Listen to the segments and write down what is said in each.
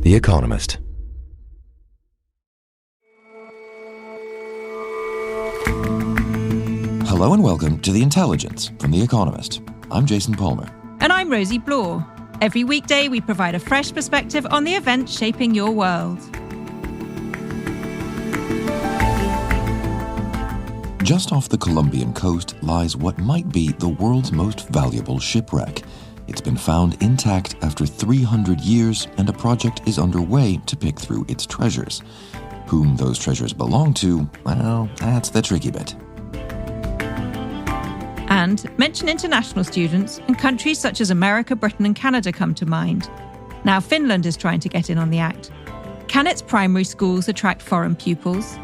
The Economist. Hello and welcome to The Intelligence from The Economist. I'm Jason Palmer. And I'm Rosie Blore. Every weekday we provide a fresh perspective on the events shaping your world. Just off the Colombian coast lies what might be the world's most valuable shipwreck. It's been found intact after 300 years, and a project is underway to pick through its treasures. Whom those treasures belong to, well, that's the tricky bit. And mention international students, and countries such as America, Britain and Canada come to mind. Now Finland is trying to get in on the act. Can its primary schools attract foreign pupils?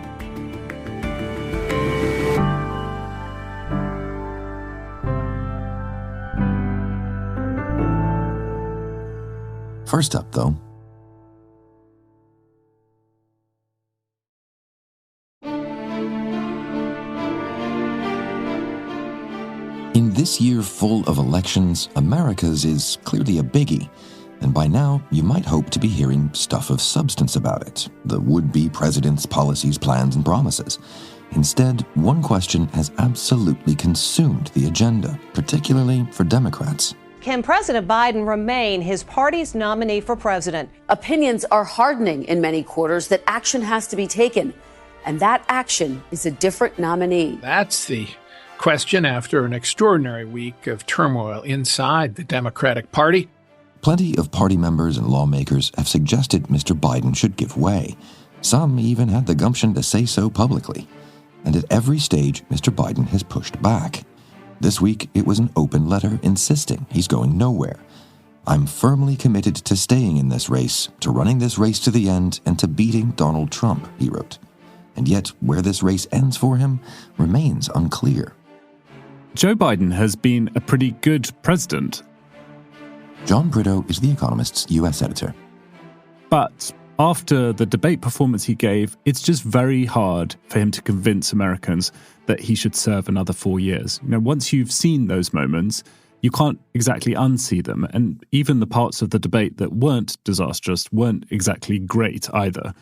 First up, though, in this year full of elections, America's is clearly a biggie. And by now, you might hope to be hearing stuff of substance about it, the would-be president's policies, plans, and promises. Instead, one question has absolutely consumed the agenda, particularly for Democrats. Can President Biden remain his party's nominee for president? Opinions are hardening in many quarters that action has to be taken, and that action is a different nominee. That's the question after an extraordinary week of turmoil inside the Democratic Party. Plenty of party members and lawmakers have suggested Mr. Biden should give way. Some even had the gumption to say so publicly. And at every stage, Mr. Biden has pushed back. This week, it was an open letter insisting he's going nowhere. I'm firmly committed to staying in this race, to running this race to the end, and to beating Donald Trump, he wrote. And yet, where this race ends for him remains unclear. Joe Biden has been a pretty good president. John Brito is The Economist's U.S. editor. But after the debate performance he gave, it's just very hard for him to convince Americans that he should serve another 4 years. You know, once you've seen those moments, you can't exactly unsee them. And even the parts of the debate that weren't disastrous weren't exactly great either.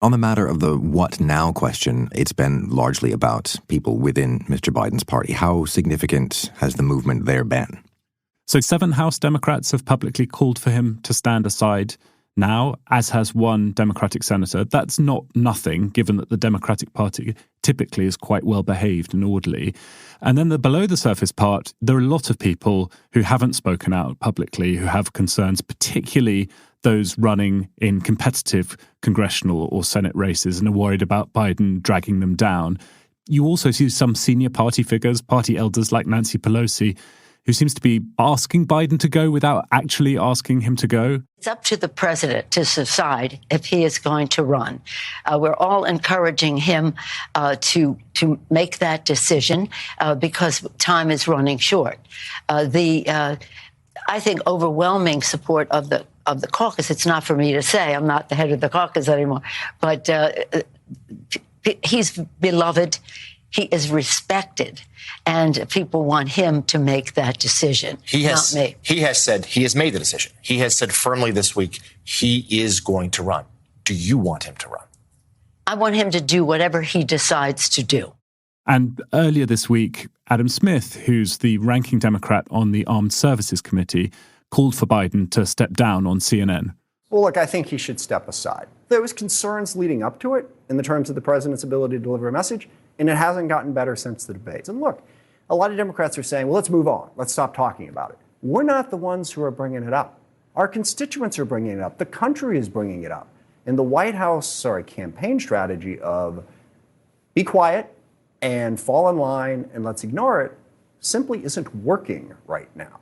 On the matter of the what now question, it's been largely about people within Mr. Biden's party. How significant has the movement there been? So 7 House Democrats have publicly called for him to stand aside now, as has one Democratic senator. That's not nothing, given that the Democratic Party typically is quite well behaved and orderly. And then the below the surface part, there are a lot of people who haven't spoken out publicly, who have concerns, particularly those running in competitive congressional or Senate races and are worried about Biden dragging them down. You also see some senior party figures, party elders like Nancy Pelosi, who seems to be asking Biden to go without actually asking him to go. It's up to the president to decide if he is going to run. We're all encouraging him to make that decision because time is running short. I think overwhelming support of the caucus. It's not for me to say. I'm not the head of the caucus anymore. But he's beloved. He is respected, and people want him to make that decision, not me. He has said he has made the decision. He has said firmly this week he is going to run. Do you want him to run? I want him to do whatever he decides to do. And earlier this week, Adam Smith, who's the ranking Democrat on the Armed Services Committee, called for Biden to step down on CNN. Well, look, I think he should step aside. There was concerns leading up to it in the terms of the president's ability to deliver a message, and it hasn't gotten better since the debates. And look, a lot of Democrats are saying, well, let's move on. Let's stop talking about it. We're not the ones who are bringing it up. Our constituents are bringing it up. The country is bringing it up. And the White House, campaign strategy of be quiet and fall in line and let's ignore it simply isn't working right now.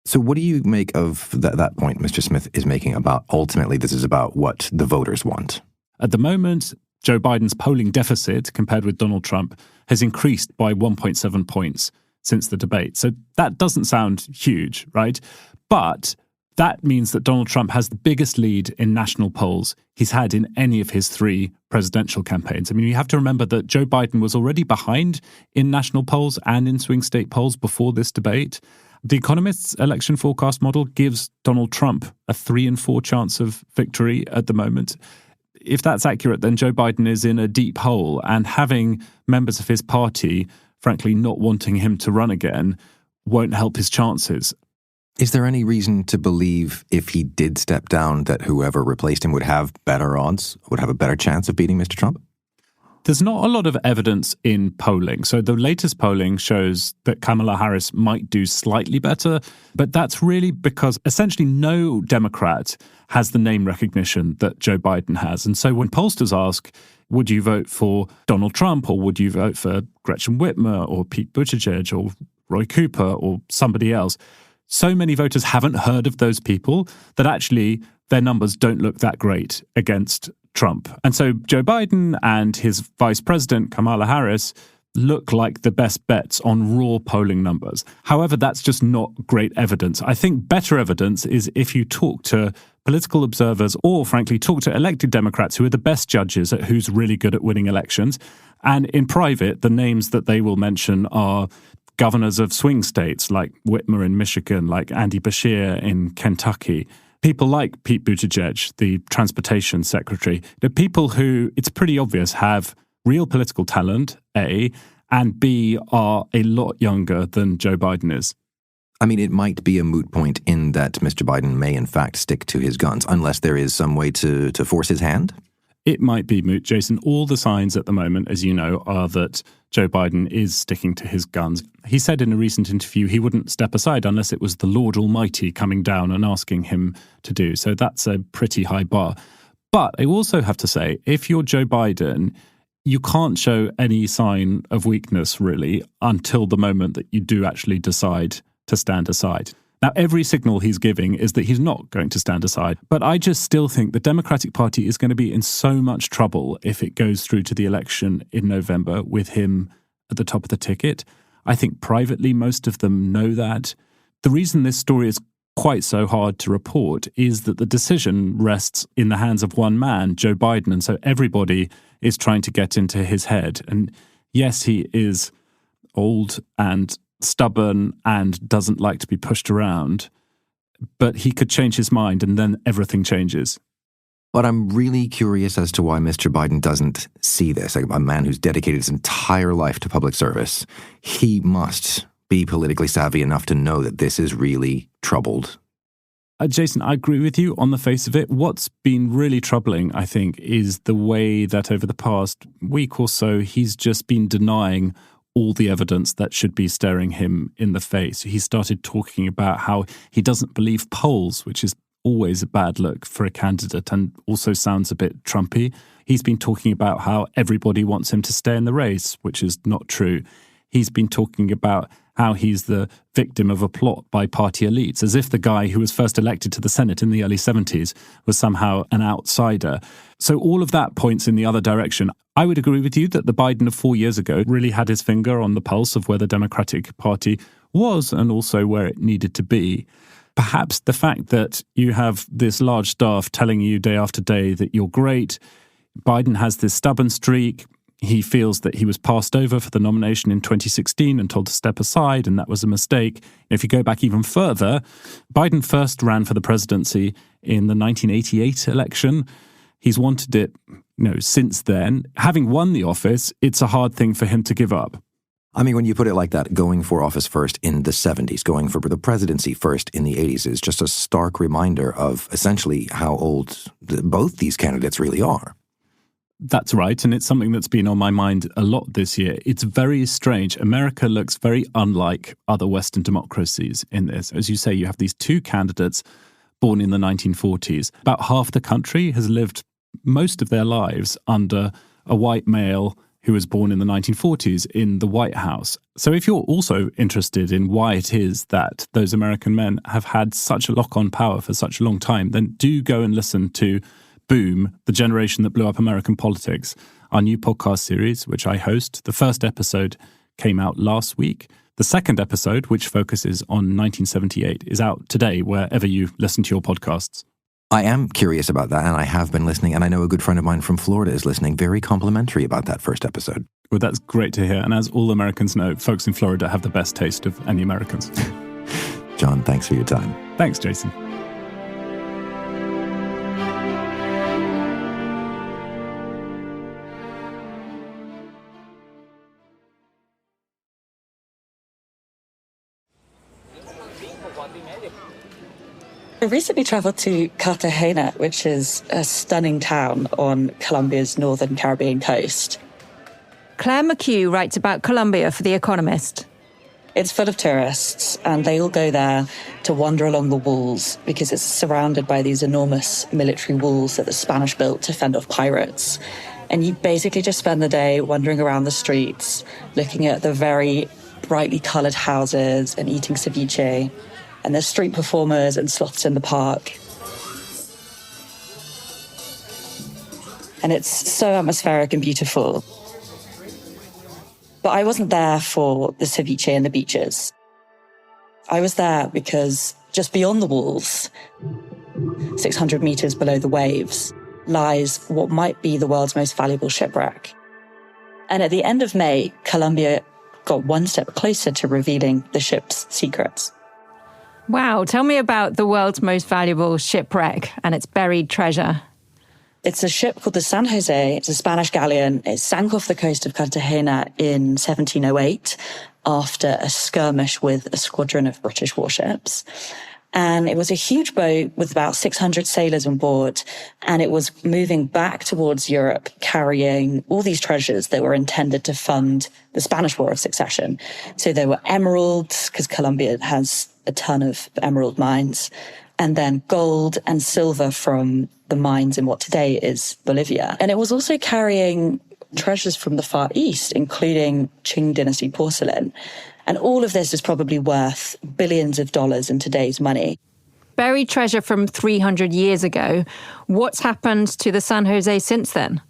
So what do you make of that point Mr. Smith is making about ultimately this is about what the voters want? At the moment, Joe Biden's polling deficit, compared with Donald Trump, has increased by 1.7 points since the debate. So that doesn't sound huge, right? But that means that Donald Trump has the biggest lead in national polls he's had in any of his 3 presidential campaigns. I mean, you have to remember that Joe Biden was already behind in national polls and in swing state polls before this debate. The Economist's election forecast model gives Donald Trump a 3 in 4 chance of victory at the moment. If that's accurate, then Joe Biden is in a deep hole, and having members of his party, frankly, not wanting him to run again won't help his chances. Is there any reason to believe if he did step down that whoever replaced him would have better odds, would have a better chance of beating Mr. Trump? There's not a lot of evidence in polling. So the latest polling shows that Kamala Harris might do slightly better, but that's really because essentially no Democrat has the name recognition that Joe Biden has. And so when pollsters ask, would you vote for Donald Trump, or would you vote for Gretchen Whitmer or Pete Buttigieg or Roy Cooper or somebody else, so many voters haven't heard of those people that actually their numbers don't look that great against Trump. And so Joe Biden and his vice president, Kamala Harris, look like the best bets on raw polling numbers. However, that's just not great evidence. I think better evidence is if you talk to political observers or, frankly, talk to elected Democrats who are the best judges at who's really good at winning elections. And in private, the names that they will mention are governors of swing states like Whitmer in Michigan, like Andy Beshear in Kentucky, people like Pete Buttigieg, the transportation secretary. They're people who, it's pretty obvious, have real political talent, A, and B, are a lot younger than Joe Biden is. I mean, it might be a moot point in that Mr. Biden may in fact stick to his guns, unless there is some way to force his hand. It might be moot, Jason. All the signs at the moment, as you know, are that Joe Biden is sticking to his guns. He said in a recent interview he wouldn't step aside unless it was the Lord Almighty coming down and asking him to do. So that's a pretty high bar. But I also have to say, if you're Joe Biden, you can't show any sign of weakness, really, until the moment that you do actually decide to stand aside. Now, every signal he's giving is that he's not going to stand aside. But I just still think the Democratic Party is going to be in so much trouble if it goes through to the election in November with him at the top of the ticket. I think privately, most of them know that. The reason this story is quite so hard to report is that the decision rests in the hands of one man, Joe Biden. And so everybody is trying to get into his head. And yes, he is old and stubborn and doesn't like to be pushed around, but he could change his mind and then everything changes. But I'm really curious as to why Mr. Biden doesn't see this. Like a man who's dedicated his entire life to public service, he must be politically savvy enough to know that this is really troubled. Jason, I agree with you on the face of it. What's been really troubling, I think, is the way that over the past week or so, he's just been denying all the evidence that should be staring him in the face. He started talking about how he doesn't believe polls, which is always a bad look for a candidate and also sounds a bit Trumpy. He's been talking about how everybody wants him to stay in the race, which is not true. He's been talking about how he's the victim of a plot by party elites, as if the guy who was first elected to the Senate in the early 70s was somehow an outsider. So all of that points in the other direction. I would agree with you that the Biden of 4 years ago really had his finger on the pulse of where the Democratic Party was and also where it needed to be. Perhaps the fact that you have this large staff telling you day after day that you're great, Biden has this stubborn streak. He feels that he was passed over for the nomination in 2016 and told to step aside, and that was a mistake. If you go back even further, Biden first ran for the presidency in the 1988 election. He's wanted it, since then. Having won the office, it's a hard thing for him to give up. I mean, when you put it like that, going for office first in the 70s, going for the presidency first in the 80s is just a stark reminder of essentially how old both these candidates really are. That's right, and it's something that's been on my mind a lot this year. It's very strange. America looks very unlike other Western democracies in this. As you say, you have these two candidates born in the 1940s. About half the country has lived most of their lives under a white male who was born in the 1940s in the White House. So if you're also interested in why it is that those American men have had such a lock-on power for such a long time, then do go and listen to Boom, The Generation That Blew Up American Politics, our new podcast series, which I host. The first episode came out last week. The second episode, which focuses on 1978, is out today, wherever you listen to your podcasts. I am curious about that, and I have been listening, and I know a good friend of mine from Florida is listening, very complimentary about that first episode. Well, that's great to hear. And as all Americans know, folks in Florida have the best taste of any Americans. John, thanks for your time. Thanks, Jason. I recently traveled to Cartagena, which is a stunning town on Colombia's northern Caribbean coast. Claire McHugh writes about Colombia for The Economist. It's full of tourists, and they all go there to wander along the walls because it's surrounded by these enormous military walls that the Spanish built to fend off pirates. And you basically just spend the day wandering around the streets, looking at the very brightly coloured houses and eating ceviche. And there's street performers and sloths in the park. And it's so atmospheric and beautiful. But I wasn't there for the ceviche and the beaches. I was there because just beyond the walls, 600 meters below the waves, lies what might be the world's most valuable shipwreck. And at the end of May, Colombia got one step closer to revealing the ship's secrets. Wow, tell me about the world's most valuable shipwreck and its buried treasure. It's a ship called the San Jose. It's a Spanish galleon. It sank off the coast of Cartagena in 1708 after a skirmish with a squadron of British warships. And it was a huge boat with about 600 sailors on board. And it was moving back towards Europe, carrying all these treasures that were intended to fund the Spanish War of Succession. So there were emeralds, because Colombia has a ton of emerald mines, and then gold and silver from the mines in what today is Bolivia. And it was also carrying treasures from the Far East, including Qing dynasty porcelain. And all of this is probably worth billions of dollars in today's money. Buried treasure from 300 years ago. What's happened to the San Jose since then?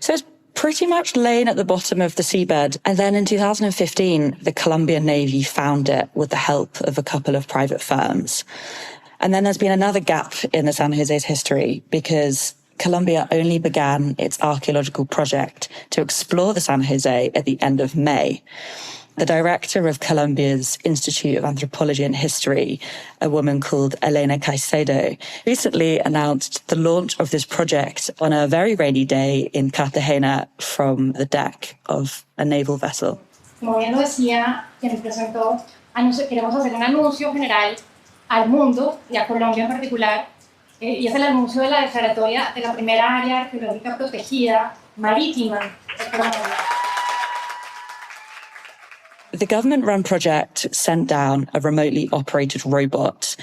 So it's pretty much lain at the bottom of the seabed. And then in 2015, the Colombian Navy found it with the help of a couple of private firms. And then there's been another gap in the San Jose's history because Colombia only began its archaeological project to explore the San Jose at the end of May. The director of Colombia's Institute of Anthropology and History, a woman called Elena Caicedo, recently announced the launch of this project on a very rainy day in Cartagena from the deck of a naval vessel. Como bien lo decía quien presentó, queremos hacer un anuncio general al mundo y a Colombia en particular, y es el anuncio de la declaratoria de la primera área arqueológica protegida marítima de Colombia. The government-run project sent down a remotely operated robot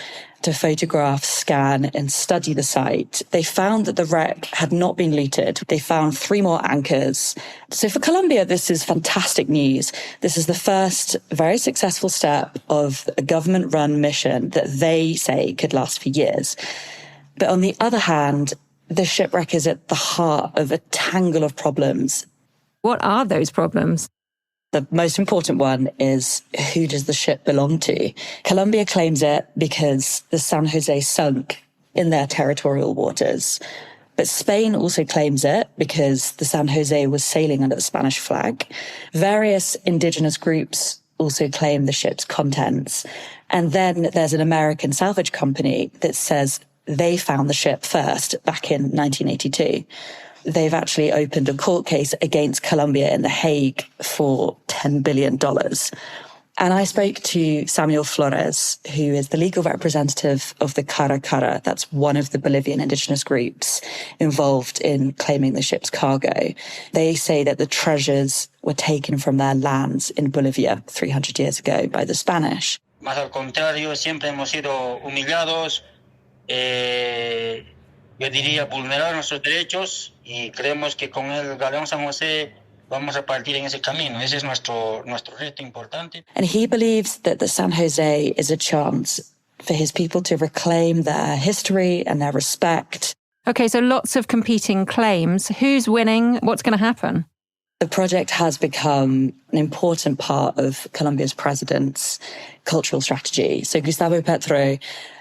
to photograph, scan, and study the site. They found that the wreck had not been looted. They found 3 more anchors. So for Colombia, this is fantastic news. This is the first very successful step of a government-run mission that they say could last for years. But on the other hand, the shipwreck is at the heart of a tangle of problems. What are those problems? The most important one is, who does the ship belong to? Colombia claims it because the San Jose sunk in their territorial waters. But Spain also claims it because the San Jose was sailing under the Spanish flag. Various indigenous groups also claim the ship's contents. And then there's an American salvage company that says they found the ship first back in 1982. They've actually opened a court case against Colombia in The Hague for $10 billion. And I spoke to Samuel Flores, who is the legal representative of the Cara Cara. That's one of the Bolivian indigenous groups involved in claiming the ship's cargo. They say that the treasures were taken from their lands in Bolivia 300 years ago by the Spanish. Más al contrario, siempre hemos sido humillados, yo diría vulnerar nuestros derechos, y creemos que con el galeón San José vamos a partir en ese camino. Ese es nuestro reto importante. And he believes that the San Jose is a chance for his people to reclaim their history and their respect. Okay, so lots of competing claims. Who's winning? What's going to happen? The project has become an important part of Colombia's president's cultural strategy. So Gustavo Petro,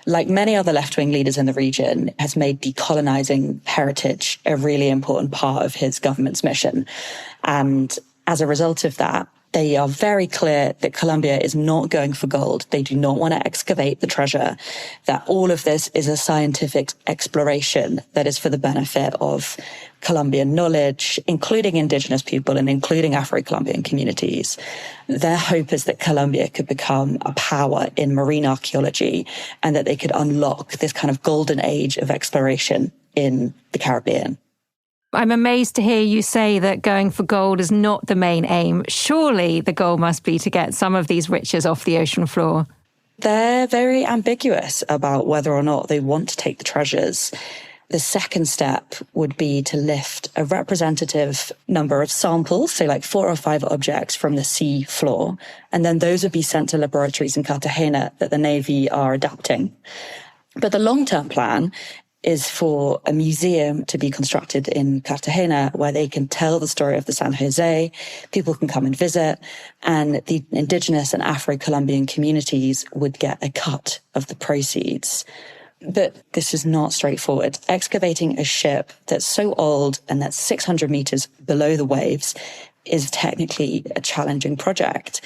like many other left-wing leaders in the region, has made decolonizing heritage a really important part of his government's mission. And as a result of that, They are very clear that Colombia is not going for gold. They do not want to excavate the treasure, that all of this is a scientific exploration that is for the benefit of Colombian knowledge, including indigenous people and including Afro-Colombian communities. Their hope is that Colombia could become a power in marine archaeology and that they could unlock this kind of golden age of exploration in the Caribbean. I'm amazed to hear you say that going for gold is not the main aim. Surely the goal must be to get some of these riches off the ocean floor. They're very ambiguous about whether or not they want to take the treasures. The second step would be to lift a representative number of samples, so like 4 or 5 objects from the sea floor, and then those would be sent to laboratories in Cartagena that the Navy are adapting. But the long-term plan is for a museum to be constructed in Cartagena where they can tell the story of the San Jose, people can come and visit, and the indigenous and Afro-Colombian communities would get a cut of the proceeds. But this is not straightforward. Excavating a ship that's so old and that's 600 meters below the waves is technically a challenging project.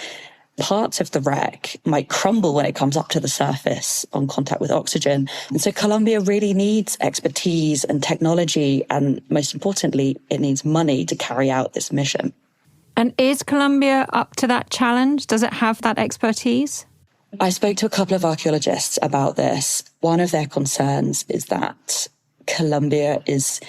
Parts of the wreck might crumble when it comes up to the surface on contact with oxygen. And so Colombia really needs expertise and technology, and most importantly, it needs money to carry out this mission. And is Colombia up to that challenge? Does it have that expertise? I spoke to a couple of archaeologists about this. One of their concerns is that Colombia is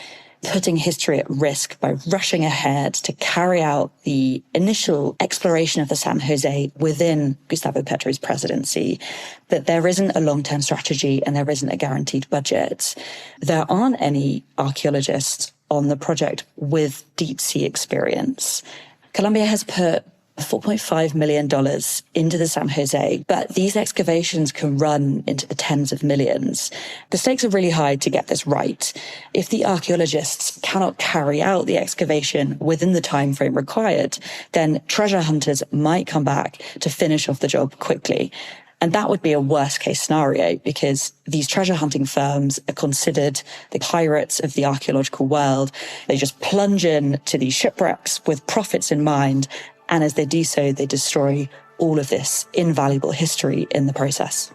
putting history at risk by rushing ahead to carry out the initial exploration of the San Jose within Gustavo Petro's presidency, that there isn't a long-term strategy and there isn't a guaranteed budget. There aren't any archaeologists on the project with deep sea experience. Colombia has put $4.5 million into the San Jose, but these excavations can run into the tens of millions. The stakes are really high to get this right. If the archaeologists cannot carry out the excavation within the time frame required, then treasure hunters might come back to finish off the job quickly. And that would be a worst case scenario because these treasure hunting firms are considered the pirates of the archaeological world. They just plunge in to these shipwrecks with profits in mind. And as they do so, they destroy all of this invaluable history in the process.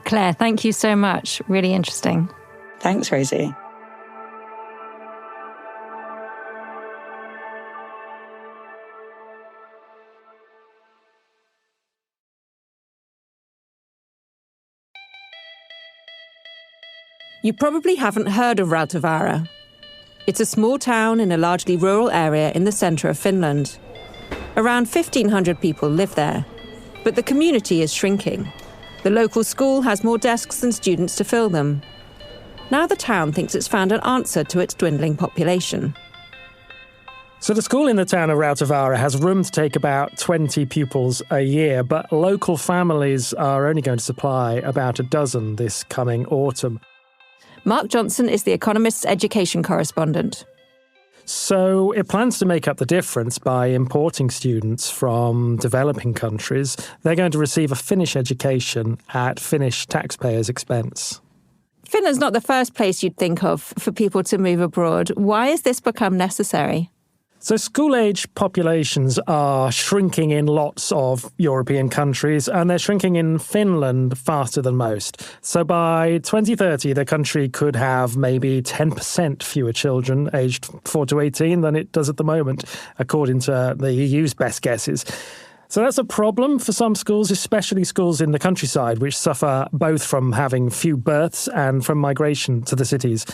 Claire, thank you so much. Really interesting. Thanks, Rosie. You probably haven't heard of Rautavaara. It's a small town in a largely rural area in the centre of Finland. Around 1,500 people live there, but the community is shrinking. The local school has more desks than students to fill them. Now the town thinks it's found an answer to its dwindling population. So the school in the town of Rautavaara has room to take about 20 pupils a year, but local families are only going to supply about a dozen this coming autumn. Mark Johnson is The Economist's education correspondent. So it plans to make up the difference by importing students from developing countries. They're going to receive a Finnish education at Finnish taxpayers' expense. Finland's not the first place you'd think of for people to move abroad. Why has this become necessary? So school-age populations are shrinking in lots of European countries, and they're shrinking in Finland faster than most. So by 2030, the country could have maybe 10% fewer children aged 4 to 18 than it does at the moment, according to the EU's best guesses. So that's a problem for some schools, especially schools in the countryside, which suffer both from having few births and from migration to the cities.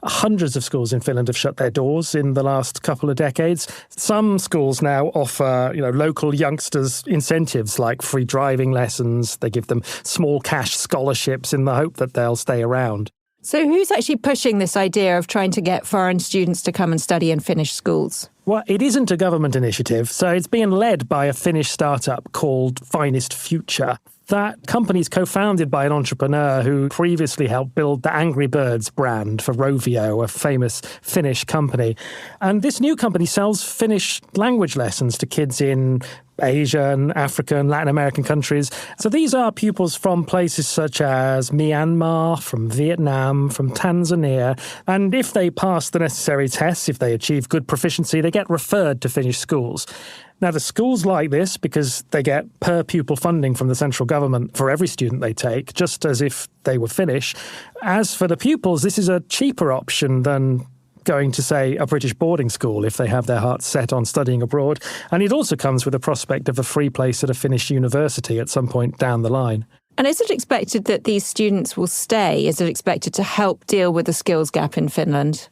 Hundreds of schools in Finland have shut their doors in the last couple of decades. Some schools now offer, local youngsters incentives like free driving lessons. They give them small cash scholarships in the hope that they'll stay around. So who's actually pushing this idea of trying to get foreign students to come and study in Finnish schools? Well, it isn't a government initiative, so it's being led by a Finnish startup called Finest Future. That company is co-founded by an entrepreneur who previously helped build the Angry Birds brand for Rovio, a famous Finnish company. And this new company sells Finnish language lessons to kids in Asian, African, Latin American countries. So these are pupils from places such as Myanmar, from Vietnam, from Tanzania. And if they pass the necessary tests, if they achieve good proficiency, they get referred to Finnish schools. Now, the schools like this because they get per-pupil funding from the central government for every student they take, just as if they were Finnish. As for the pupils, this is a cheaper option than going to, say, a British boarding school if they have their hearts set on studying abroad. And it also comes with the prospect of a free place at a Finnish university at some point down the line. And is it expected that these students will stay? Is it expected to help deal with the skills gap in Finland?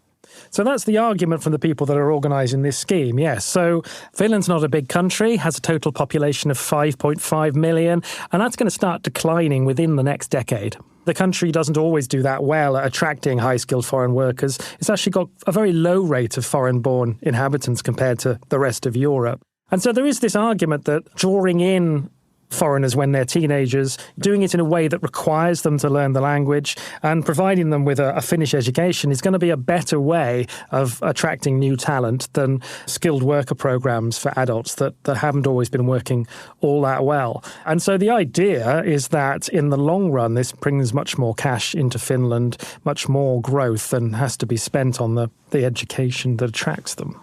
So that's the argument from the people that are organising this scheme, yes. So Finland's not a big country, has a total population of 5.5 million, and that's going to start declining within the next decade. The country doesn't always do that well at attracting high-skilled foreign workers. It's actually got a very low rate of foreign-born inhabitants compared to the rest of Europe. And so there is this argument that drawing in foreigners when they're teenagers, doing it in a way that requires them to learn the language and providing them with a Finnish education is going to be a better way of attracting new talent than skilled worker programs for adults that haven't always been working all that well. And so the idea is that in the long run, this brings much more cash into Finland, much more growth than has to be spent on the education that attracts them.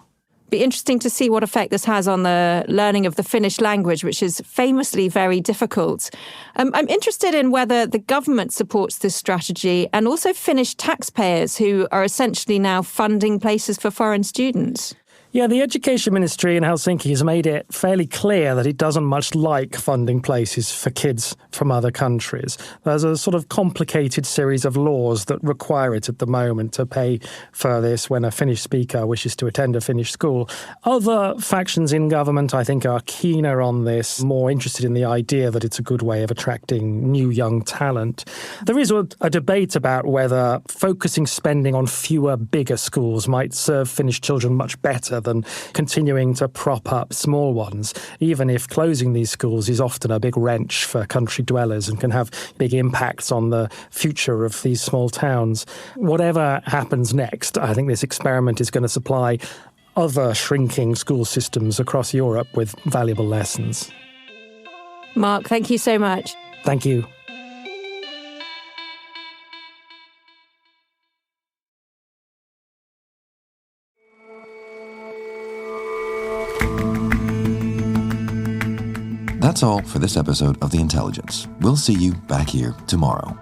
Be interesting to see what effect this has on the learning of the Finnish language, which is famously very difficult. I'm interested in whether the government supports this strategy and also Finnish taxpayers who are essentially now funding places for foreign students. Yeah, the Education Ministry in Helsinki has made it fairly clear that it doesn't much like funding places for kids from other countries. There's a sort of complicated series of laws that require it at the moment to pay for this when a Finnish speaker wishes to attend a Finnish school. Other factions in government, I think, are keener on this, more interested in the idea that it's a good way of attracting new young talent. There is a debate about whether focusing spending on fewer, bigger schools might serve Finnish children much better than continuing to prop up small ones, even if closing these schools is often a big wrench for country dwellers and can have big impacts on the future of these small towns. Whatever happens next, I think this experiment is going to supply other shrinking school systems across Europe with valuable lessons. Mark, thank you so much. Thank you. That's all for this episode of The Intelligence. We'll see you back here tomorrow.